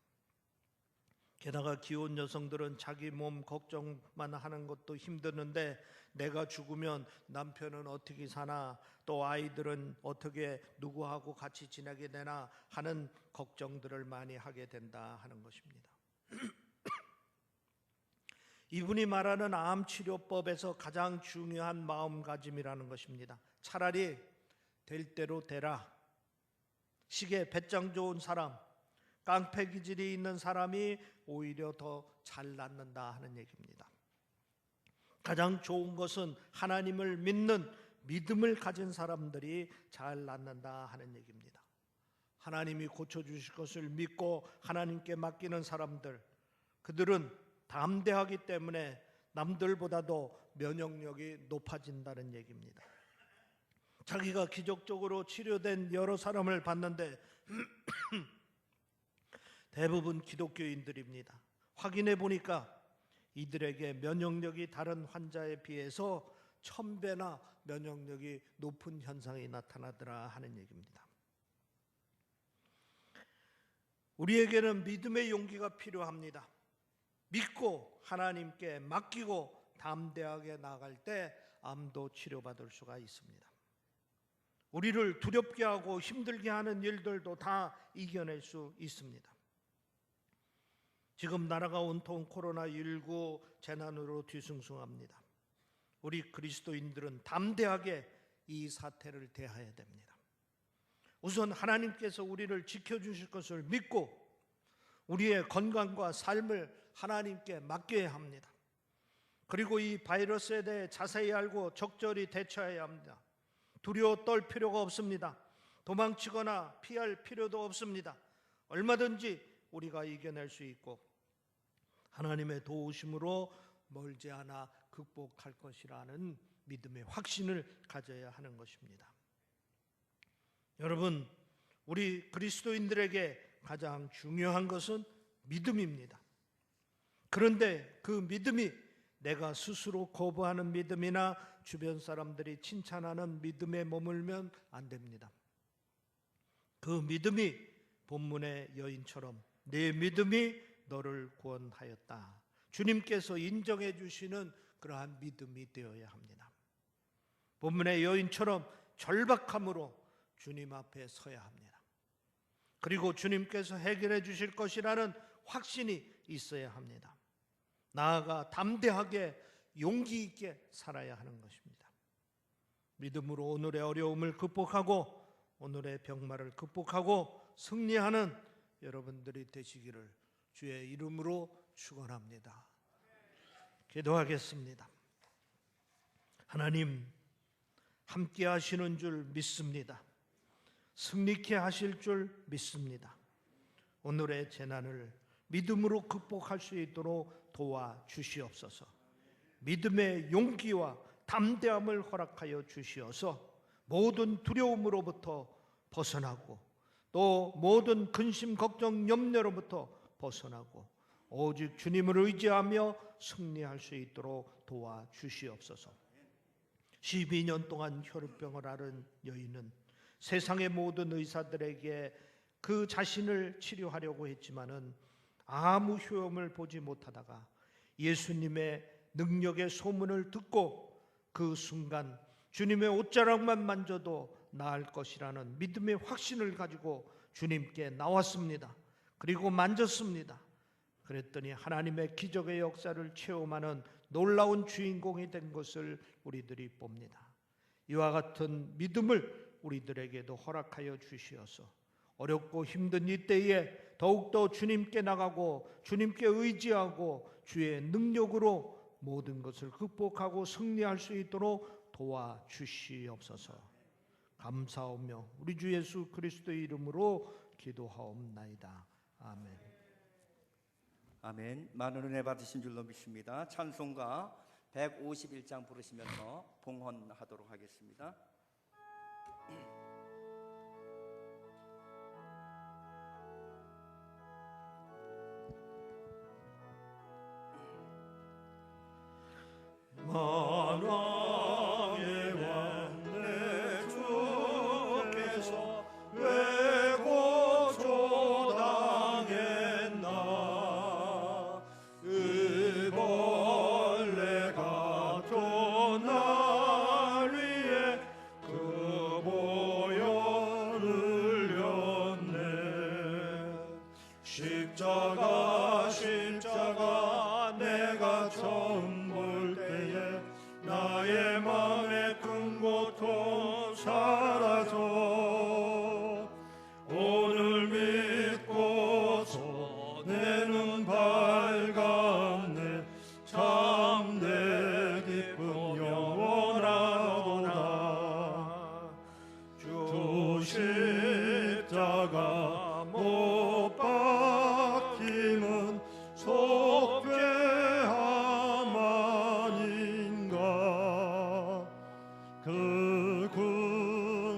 게다가 기혼 여성들은 자기 몸 걱정만 하는 것도 힘드는데 내가 죽으면 남편은 어떻게 사나, 또 아이들은 어떻게 누구하고 같이 지내게 되나 하는 걱정들을 많이 하게 된다 하는 것입니다. 이분이 말하는 암치료법에서 가장 중요한 마음가짐이라는 것입니다. 차라리 될 대로 되라. 시계 배짱 좋은 사람, 깡패 기질이 있는 사람이 오히려 더 잘 낫는다 하는 얘기입니다. 가장 좋은 것은 하나님을 믿는 믿음을 가진 사람들이 잘 낫는다 하는 얘기입니다. 하나님이 고쳐주실 것을 믿고 하나님께 맡기는 사람들, 그들은 담대하기 때문에 남들보다도 면역력이 높아진다는 얘기입니다. 자기가 기적적으로 치료된 여러 사람을 봤는데 대부분 기독교인들입니다. 확인해 보니까 이들에게 면역력이 다른 환자에 비해서 1000배나 면역력이 높은 현상이 나타나더라 하는 얘기입니다. 우리에게는 믿음의 용기가 필요합니다. 믿고 하나님께 맡기고 담대하게 나아갈 때 암도 치료받을 수가 있습니다. 우리를 두렵게 하고 힘들게 하는 일들도 다 이겨낼 수 있습니다. 지금 나라가 온통 코로나19 재난으로 뒤숭숭합니다. 우리 그리스도인들은 담대하게 이 사태를 대해야 됩니다. 우선 하나님께서 우리를 지켜주실 것을 믿고 우리의 건강과 삶을 하나님께 맡겨야 합니다. 그리고 이 바이러스에 대해 자세히 알고 적절히 대처해야 합니다. 두려워 떨 필요가 없습니다. 도망치거나 피할 필요도 없습니다. 얼마든지 우리가 이겨낼 수 있고 하나님의 도우심으로 멀지 않아 극복할 것이라는 믿음의 확신을 가져야 하는 것입니다. 여러분, 우리 그리스도인들에게 가장 중요한 것은 믿음입니다. 그런데 그 믿음이 내가 스스로 거부하는 믿음이나 주변 사람들이 칭찬하는 믿음에 머물면 안 됩니다. 그 믿음이 본문의 여인처럼 내 믿음이 너를 구원하였다, 주님께서 인정해 주시는 그러한 믿음이 되어야 합니다. 본문의 여인처럼 절박함으로 주님 앞에 서야 합니다. 그리고 주님께서 해결해 주실 것이라는 확신이 있어야 합니다. 나아가 담대하게 용기 있게 살아야 하는 것입니다. 믿음으로 오늘의 어려움을 극복하고 오늘의 병마를 극복하고 승리하는 여러분들이 되시기를 주의 이름으로 축원합니다. 기도하겠습니다. 하나님, 함께 하시는 줄 믿습니다. 승리케 하실 줄 믿습니다. 오늘의 재난을 믿음으로 극복할 수 있도록 도와주시옵소서. 믿음의 용기와 담대함을 허락하여 주시어서 모든 두려움으로부터 벗어나고 또 모든 근심, 걱정, 염려로부터 벗어나고 오직 주님을 의지하며 승리할 수 있도록 도와주시옵소서. 12년 동안 혈우병을 앓은 여인은 세상의 모든 의사들에게 그 자신을 치료하려고 했지만은 아무 효험을 보지 못하다가 예수님의 능력의 소문을 듣고 그 순간 주님의 옷자락만 만져도 나을 것이라는 믿음의 확신을 가지고 주님께 나왔습니다. 그리고 만졌습니다. 그랬더니 하나님의 기적의 역사를 체험하는 놀라운 주인공이 된 것을 우리들이 봅니다. 이와 같은 믿음을 우리들에게도 허락하여 주시어서 어렵고 힘든 이 때에 더욱더 주님께 나가고 주님께 의지하고 주의 능력으로 모든 것을 극복하고 승리할 수 있도록 도와주시옵소서. 감사하며 우리 주 예수 그리스도의 이름으로 기도하옵나이다. 아멘. 아멘. 많은 은혜 받으신 줄로 믿습니다. 찬송가 151장 부르시면서 봉헌하도록 하겠습니다. 만왕의 왕 내 주께서 왜 고초당했나. 그 벌레 같은 날 위에 그 보혈 흘렸네. 십자가 내가 처음 볼 때에 나의 맘에 큰 고통 사라져. 오늘 믿고서 내 눈 밝았네. 참 내 기쁨 영원하도다. 주 십자가 못 박힘은 속죄함 아닌가. 그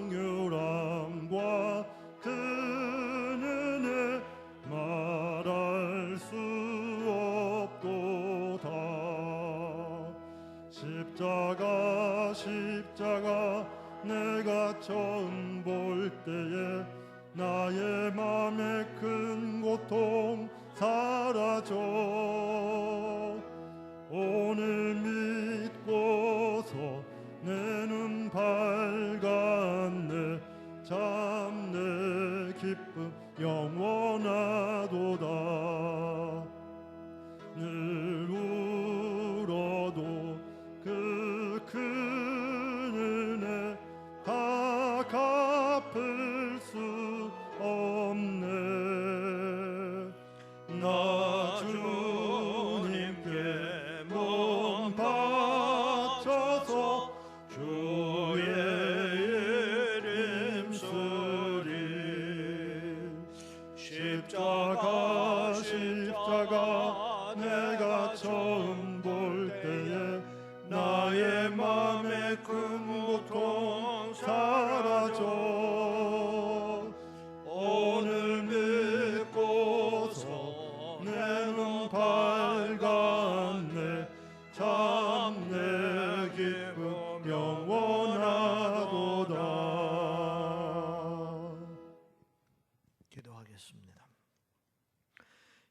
긍휼함과 그 은혜 말할 수 없도다. 십자가 내가 처음 볼 때에 나의 맘에 큰 고통 사라져. 오늘 믿고서 내 눈 밝았네. 참 내 기쁨 영원하도다. 늘 울어도 그 큰 은혜 다 갚을 수 없네. 나 주님께 몸 바쳐서 주의 이름 쓰리. 십자가 내가 처음 볼 때에 나의 맘의 큰 고통 사라져. 오늘 믿고서 내 눈 밝았네. 참 내 기쁨 영원하도다. 기도하겠습니다.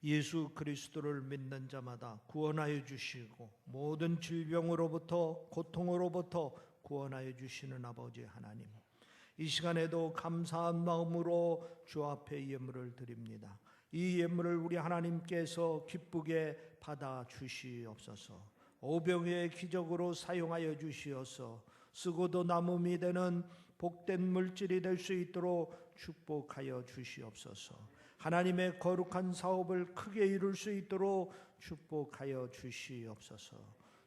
예수 그리스도를 믿는 자마다 구원하여 주시고 모든 질병으로부터 고통으로부터 구원하여 주시는 아버지 하나님, 이 시간에도 감사한 마음으로 주 앞에 예물을 드립니다. 이 예물을 우리 하나님께서 기쁘게 받아 주시옵소서. 오병이의 기적으로 사용하여 주시어서 쓰고도 남음이 되는 복된 물질이 될 수 있도록 축복하여 주시옵소서. 하나님의 거룩한 사업을 크게 이룰 수 있도록 축복하여 주시옵소서.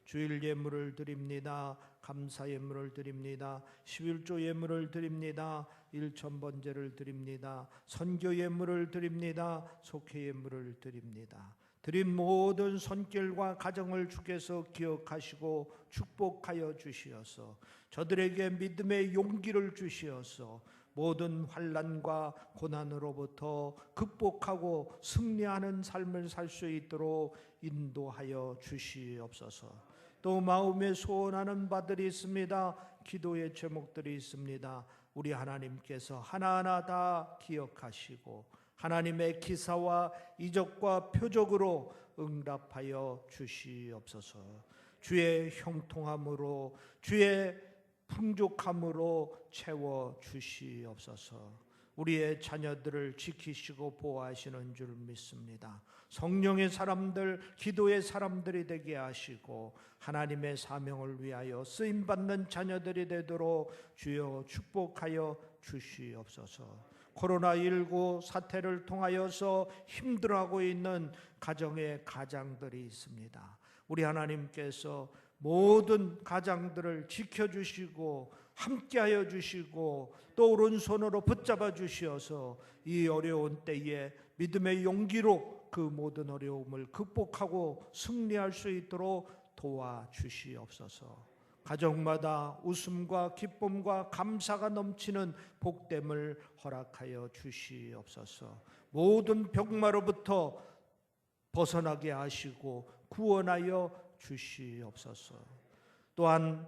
주일 예물을 드립니다. 감사 예물을 드립니다. 11조 예물을 드립니다. 일천번제를 드립니다. 선교 예물을 드립니다. 속회 예물을 드립니다. 드린 모든 손길과 가정을 주께서 기억하시고 축복하여 주시어서 저들에게 믿음의 용기를 주시어서 모든 환난과 고난으로부터 극복하고 승리하는 삶을 살 수 있도록 인도하여 주시옵소서. 또 마음에 소원하는 바들이 있습니다. 기도의 제목들이 있습니다. 우리 하나님께서 하나하나 다 기억하시고 하나님의 기사와 이적과 표적으로 응답하여 주시옵소서. 주의 형통함으로 주의 풍족함으로 채워 주시옵소서. 우리의 자녀들을 지키시고 보호하시는 줄 믿습니다. 성령의 사람들, 기도의 사람들이 되게 하시고 하나님의 사명을 위하여 쓰임받는 자녀들이 되도록 주여 축복하여 주시옵소서. 코로나19 사태를 통하여서 힘들어하고 있는 가정의 가장들이 있습니다. 우리 하나님께서 모든 가장들을 지켜주시고 함께하여 주시고 또 오른손으로 붙잡아 주시어서 이 어려운 때에 믿음의 용기로 그 모든 어려움을 극복하고 승리할 수 있도록 도와주시옵소서. 가정마다 웃음과 기쁨과 감사가 넘치는 복됨을 허락하여 주시옵소서. 모든 병마로부터 벗어나게 하시고 구원하여 주시옵소서. 또한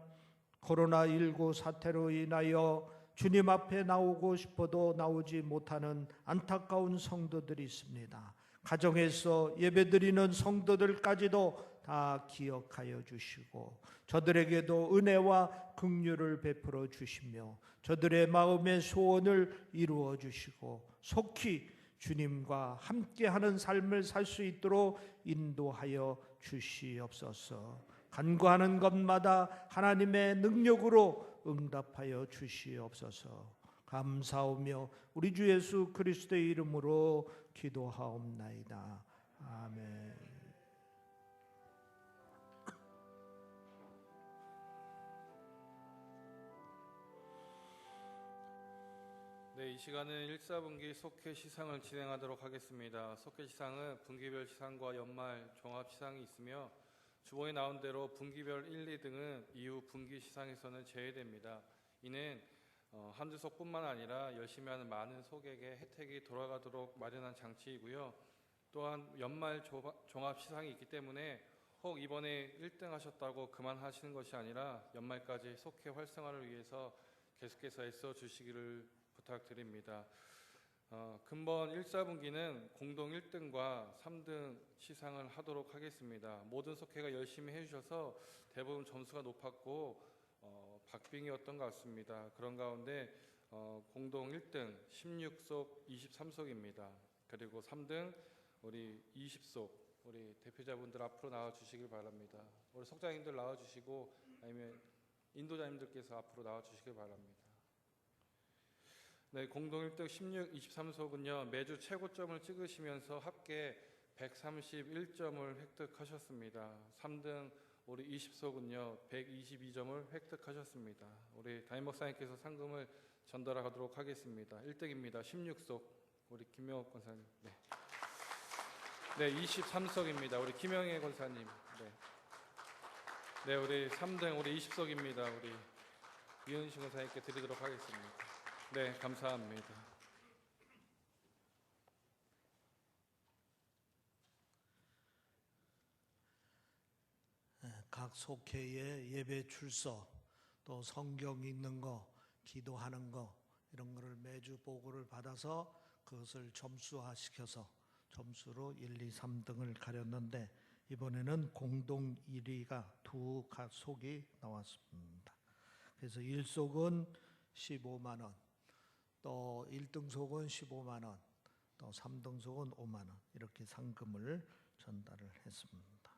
코로나19 사태로 인하여 주님 앞에 나오고 싶어도 나오지 못하는 안타까운 성도들이 있습니다. 가정에서 예배드리는 성도들까지도 다 기억하여 주시고 저들에게도 은혜와 긍휼을 베풀어 주시며 저들의 마음의 소원을 이루어 주시고 속히 주님과 함께하는 삶을 살 수 있도록 인도하여 주시옵소서. 간구하는 것마다 하나님의 능력으로 응답하여 주시옵소서. 감사하며 우리 주 예수 그리스도의 이름으로 기도하옵나이다. 아멘. 네, 이 시간은 1사분기 속회 시상을 진행하도록 하겠습니다. 속회 시상은 분기별 시상과 연말 종합 시상이 있으며 주보에 나온 대로 분기별 1, 2등은 이후 분기 시상에서는 제외됩니다. 이는 한두 속뿐만 아니라 열심히 하는 많은 속에게 혜택이 돌아가도록 마련한 장치이고요. 또한 연말 종합 시상이 있기 때문에 혹 이번에 1등 하셨다고 그만하시는 것이 아니라 연말까지 속회 활성화를 위해서 계속해서 애써 주시기를 부탁드립니다. 금번 1사분기는 공동 1등과 3등 시상을 하도록 하겠습니다. 모든 속회가 열심히 해주셔서 대부분 점수가 높았고 박빙이었던 것 같습니다. 그런 가운데 공동 1등 16속 23속입니다. 그리고 3등 우리 20속 우리 대표자분들 앞으로 나와주시길 바랍니다. 우리 속장님들 나와주시고 아니면 인도자님들께서 앞으로 나와주시길 바랍니다. 네, 공동 1등 16, 23속은요 매주 최고점을 찍으시면서 합계 131점을 획득하셨습니다. 3등 우리 20속은요 122점을 획득하셨습니다. 우리 담임 목사님께서 상금을 전달하도록 하겠습니다. 1등입니다. 16속 우리 김명옥 권사님. 네, 23속입니다. 우리 김영애 권사님. 네. 네, 우리 3등 우리 20석입니다. 우리 이은식 원사님께 드리도록 하겠습니다. 네, 감사합니다. 각 속회의 예배 출석, 또 성경 읽는 거, 기도하는 거 이런 거를 매주 보고를 받아서 그것을 점수화시켜서 점수로 1, 2, 3등을 가렸는데 이번에는 공동 1위가 두 각 속이 나왔습니다. 그래서 1속은 15만 원, 또 1등 속은 15만 원, 또 3등 속은 5만 원 이렇게 상금을 전달을 했습니다.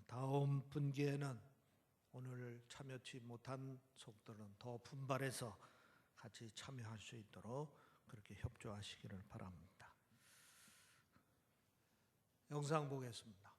다음 분기에는 오늘 참여치 못한 속들은 더 분발해서 같이 참여할 수 있도록 그렇게 협조하시기를 바랍니다. 영상 보겠습니다.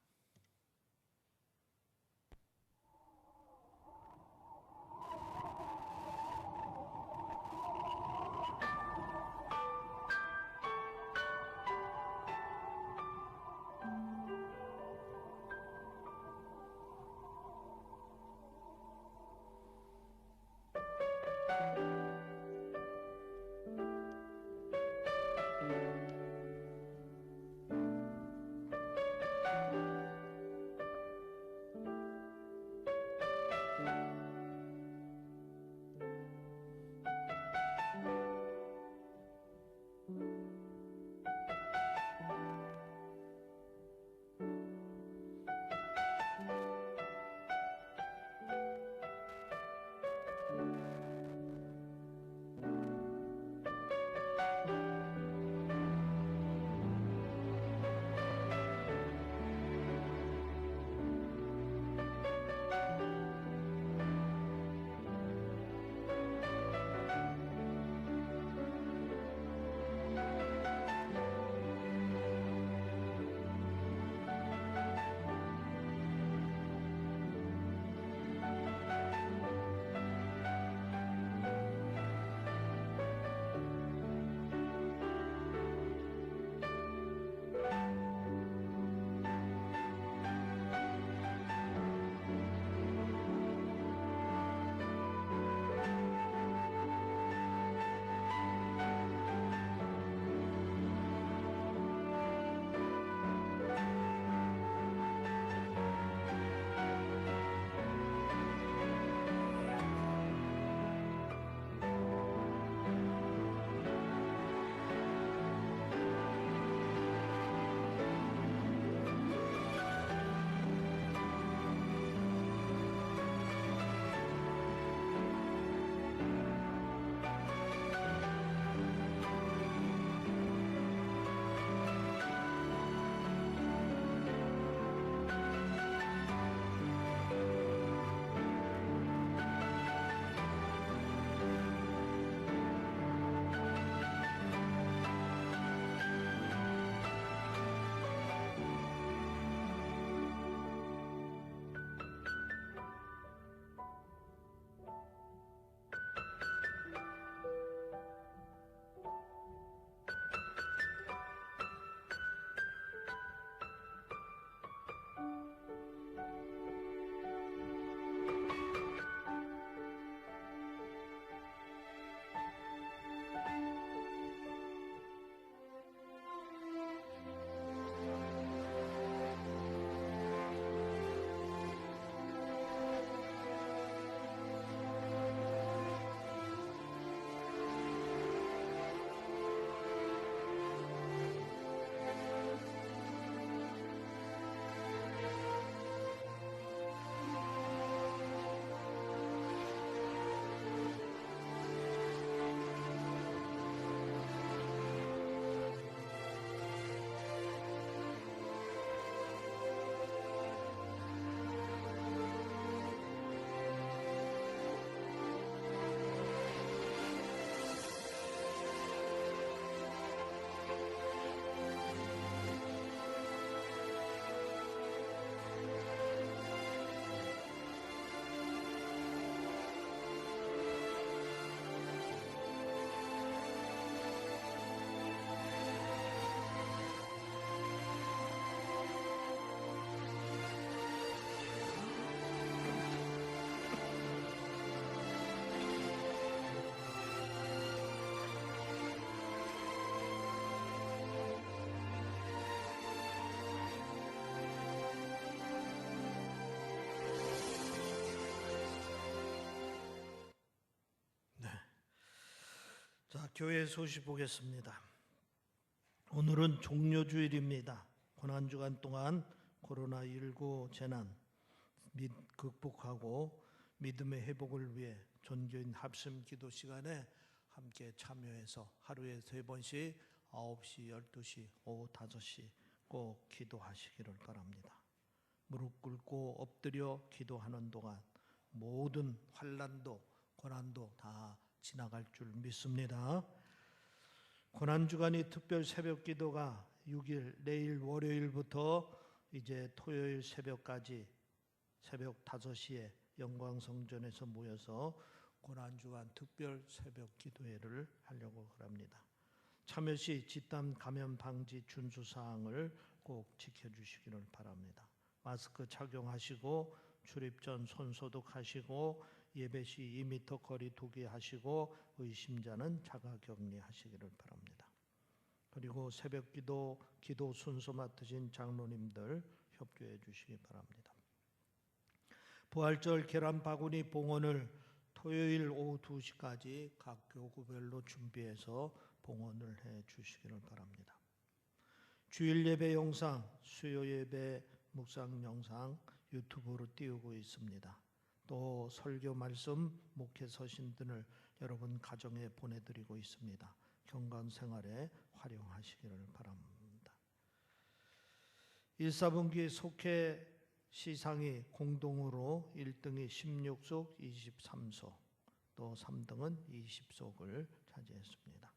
교회 소식 보겠습니다. 오늘은 종료주일입니다. 고난주간 동안 코로나19 재난 및 극복하고 믿음의 회복을 위해 전교인 합심 기도 시간에 함께 참여해서 하루에 3번씩 9시, 12시, 오후 5시 꼭 기도하시기를 바랍니다. 무릎 꿇고 엎드려 기도하는 동안 모든 환난도 고난도 다 지나갈 줄 믿습니다. 고난주간이 특별 새벽 기도가 6일 내일 월요일부터 이제 토요일 새벽까지 새벽 5시에 영광성전에서 모여서 고난주간 특별 새벽 기도회를 하려고 합니다. 참여 시 집단 감염 방지 준수 사항을 꼭 지켜주시기를 바랍니다. 마스크 착용하시고 출입 전 손 소독하시고 예배 시 2m 거리 두기 하시고 의심자는 자가 격리하시기를 바랍니다. 그리고 새벽 기도 순서 맡으신 장로님들 협조해 주시기 바랍니다. 부활절 계란 바구니 봉헌을 토요일 오후 2시까지 각 교구별로 준비해서 봉헌을 해 주시기를 바랍니다. 주일 예배 영상, 수요 예배 묵상 영상 유튜브로 띄우고 있습니다. 또 설교 말씀, 목회 서신들을 여러분 가정에 보내드리고 있습니다. 경건 생활에 활용하시기를 바랍니다. 1, 4분기 속회 시상이 공동으로 1등이 16석 23석, 또 3등은 20석을 차지했습니다.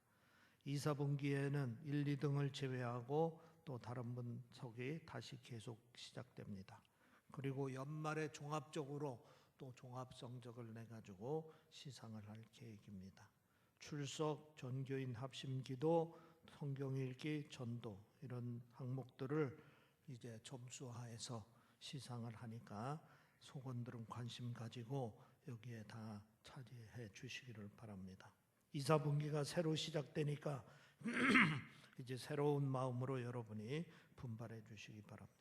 2, 4분기에는 1, 2등을 제외하고 또 다른 분석이 다시 계속 시작됩니다. 그리고 연말에 종합적으로 또 종합 성적을 내가지고 시상을 할 계획입니다. 출석, 전교인 합심기도, 성경 읽기, 전도 이런 항목들을 이제 점수화해서 시상을 하니까 속원들은 관심 가지고 여기에 다 차지해 주시기를 바랍니다. 2, 4분기가 새로 시작되니까 이제 새로운 마음으로 여러분이 분발해 주시기 바랍니다.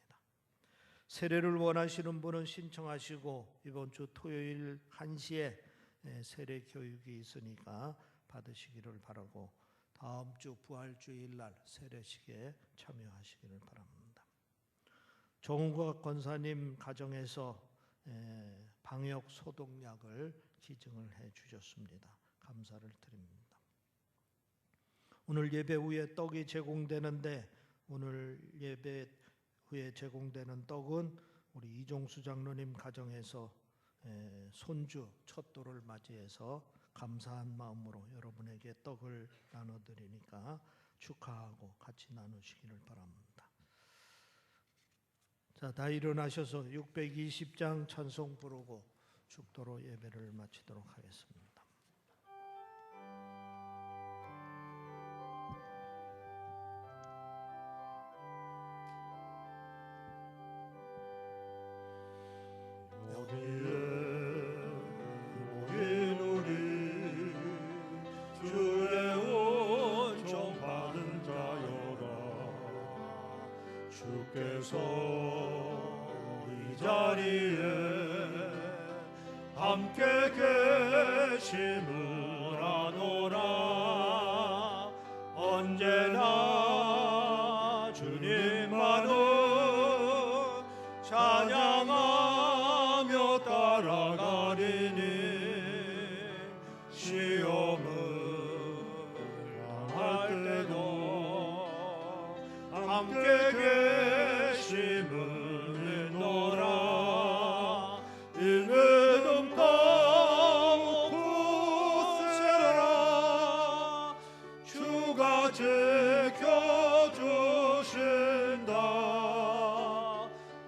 세례를 원하시는 분은 신청하시고 이번 주 토요일 1시에 세례 교육이 있으니까 받으시기를 바라고 다음 주 부활주일 날 세례식에 참여하시기를 바랍니다. 정우각 권사님 가정에서 방역 소독약을 기증을 해 주셨습니다. 감사를 드립니다. 오늘 예배 후에 떡이 제공되는데 오늘 예배 후에 제공되는 떡은 우리 이종수 장로님 가정에서 손주 첫돌을 맞이해서 감사한 마음으로 여러분에게 떡을 나눠드리니까 축하하고 같이 나누시기를 바랍니다. 자, 다 일어나셔서 620장 찬송 부르고 축도로 예배를 마치도록 하겠습니다. 주께서 이 자리에 함께 계심을 아노라. 언제나 주님만을 찬양하며 따라가리니 시험을 당할 때도 함께 계심을 믿노라. 이 믿음 더욱 굳세라. 주가 지켜주신다.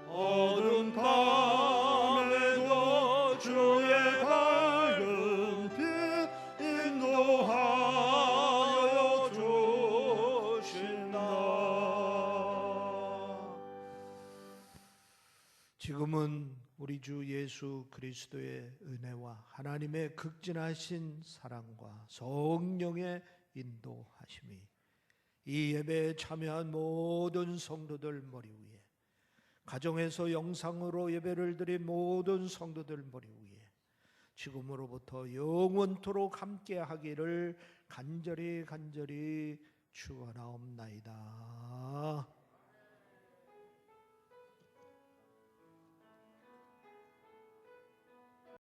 어두운 밤에도 주의 밝은 빛 인도하여 주신다. 지금은 우리 주 예수 그리스도의 은혜와 하나님의 극진하신 사랑과 성령의 인도하심이 이 예배에 참여한 모든 성도들 머리 위에, 가정에서 영상으로 예배를 드린 모든 성도들 머리 위에 지금으로부터 영원토록 함께 하기를 간절히 축원하옵나이다.